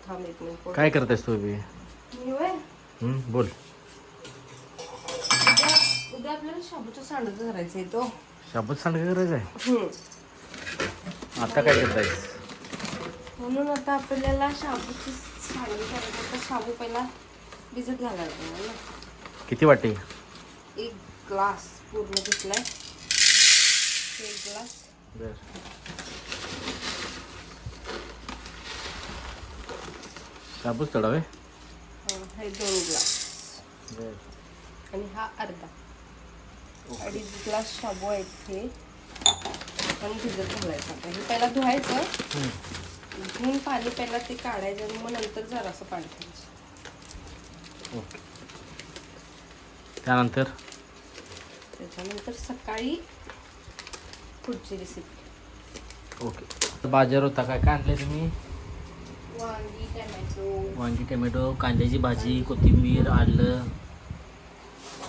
थांब एक मिनिट. काय करतेस तू बी? मी होय? बोल. उद्या आपल्याला शाबूचं सांडगं करायचं आहे तो. शाबूत सांडगं करायचं आहे? आता काय करतायस? म्हणून आता आपल्याला शाबूचं सांडगं करायचं. तर शाबू पहिला भिजत घालायचं ना. किती वाटे? 1 ग्लास पूर्ण घेतलाय. 1 ग्लास. बर. शाबूच तळावे? हे 2 ग्लास. बर. आणि हा अर्धा. 2.5 ग्लास शाबू आहेत हे. पण भिजत घालायचं. आता हे पहिला धुवायचं. धुवून पाणी पहिला ते काढायचं आणि मग नंतर जरासं पाणी ठेवायचं. ओके. त्यानंतर सकाळी पुढची रेसिपी. ओके. बाजार होता काय काय आणले तुम्ही? वांगी, टमॅटो. वांगी, टमॅटो, कांद्याची भाजी, कोथिंबीर, आलं.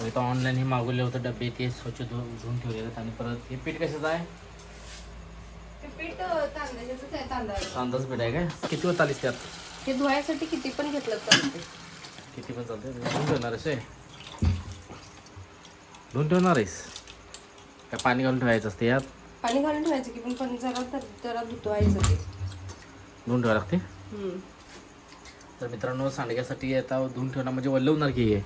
इथं ऑनलाईन हे मागवले होतं डबे, ते स्वच्छ धुवून ठेवले आहेत. आणि परत हे पीठ कशाचं आहे? ते पीठ तांदळाचं आहे. तांदळाचं पीठ आहे काय? किती होत आलीस त्यात? हे धुवायसाठी किती पण घेतलं चालते. किती पण चालते. धुवून ठेवणार आहेस? धुवून ठेवणार आहेस काय? पाणी घालून ठेवायचं असते यात? पाणी घालून ठेवायचं की पण जरा धुवायचं ते. धुवून ठेवावं लागते. तर मित्रांनो, सांडग्यासाठी आता धुवून ठेवणार म्हणजे वल्ल होणार की हे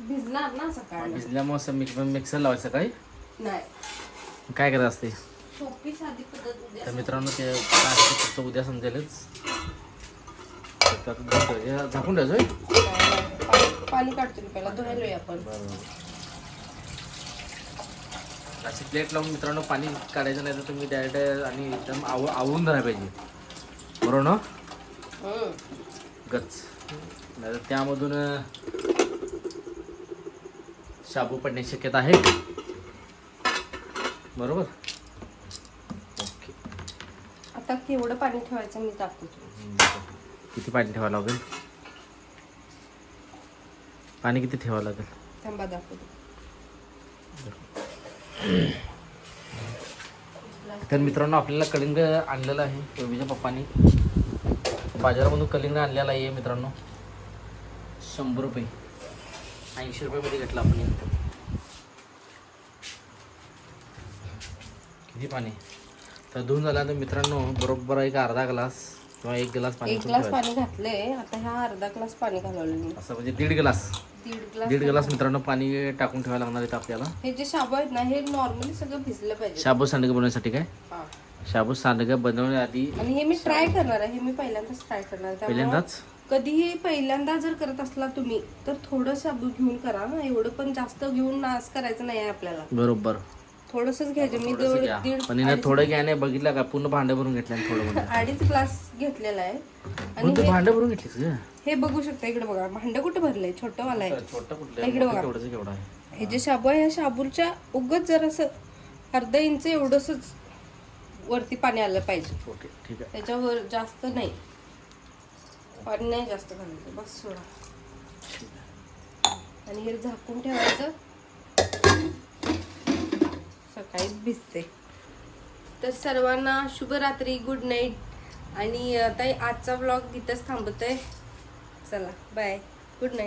भिजणार ना सकाळी. भिजल्यामुळे असं मिक्सर लावायचं सकाळी? नाही, काय करायचं असते? सोपी साधी पद्धत उद्या. तर मित्रांनो, ते काय असते फक्त उद्या समजेलच. झाकून ठेवायचं. पाणी काढतो पहिला धुवायलोय आपण. अशी प्लेट लावून मित्रांनो पाणी काढायचं नाही तर तुम्ही डायरेक्ट आणि एकदम आवळून धरायला पाहिजे, बरोबर ना? गच नाही तर त्यामधून शाबू पडण्याची शक्यता आहे, बरोबर? ओके. आता केवढं पाणी ठेवायचं मी दाखवतो. किती पाणी ठेवावं लागेल? पाणी किती ठेवावं लागेल? थांबा दाखवतो. तर मित्रांनो, आपल्याला कलिंग आणलेलं आहे रवीच्या पप्पानी. बाजारामधून कलिंग आणलेलं आहे मित्रांनो. 100 रुपये, 80 रुपयामध्ये घेतलं आपण. किती पाणी? तर धुवून झाल्यानंतर मित्रांनो बरोबर एक अर्धा ग्लास किंवा 1 ग्लास पाणी. 1 ग्लास पाणी घातलंय. आता ह्या अर्धा ग्लास पाणी घालवलं मी. असं म्हणजे 1.5 ग्लास. 1.5 ग्लास मित्रांनो पाणी टाकून ठेवायला लागणार आहे आपल्याला. हे जे शाबू आहेत ना, हे नॉर्मली सगळं भिजलं पाहिजे. शाबू सांडगे बनवण्यासाठी काय? शाबू सांडगे बनवण्याआधी. आणि हे मी ट्राय करणार आहे. हे मी पहिल्यांदाच ट्राय करणार. पहिल्यांदाच? कधीही पहिल्यांदा जर करत असला तुम्ही तर थोडं शाबू घेऊन करा ना. एवढं पण जास्त घेऊन नाश करायचं नाही आपल्याला. बरोबर. थोडंसंच घ्यायचं. मी पण थोडं घ्या नाही बघितलं का? पूर्ण भांडं भरून घेतलं. थोडं 2.5 ग्लास घेतलेला आहे. आणि भांडं भरून घेतलीस? हे बघू शकता. इकडे बघा, भांडं कुठं भरलंय? छोटं वाला आहे. छोटं कुठलं? इकडे बघा, केवढं आहे हे जे शाबू आहे, ह्या शाबूच्या उगच जरासं अर्धा इंच एवढंसच वरती पाणी आलं पाहिजे. ओके, ठीक आहे. त्याच्यावर जास्त नाही पाणी, नाही जास्त घालायचं, बस सोडा. आणि हे झाकून ठेवायचं. सकाळी भिजते. तर सर्वांना शुभरात्री, गुड नाईट. आणि आता आजचा व्लॉग इथंच थांबतोय. चला बाय, गुड नाईट.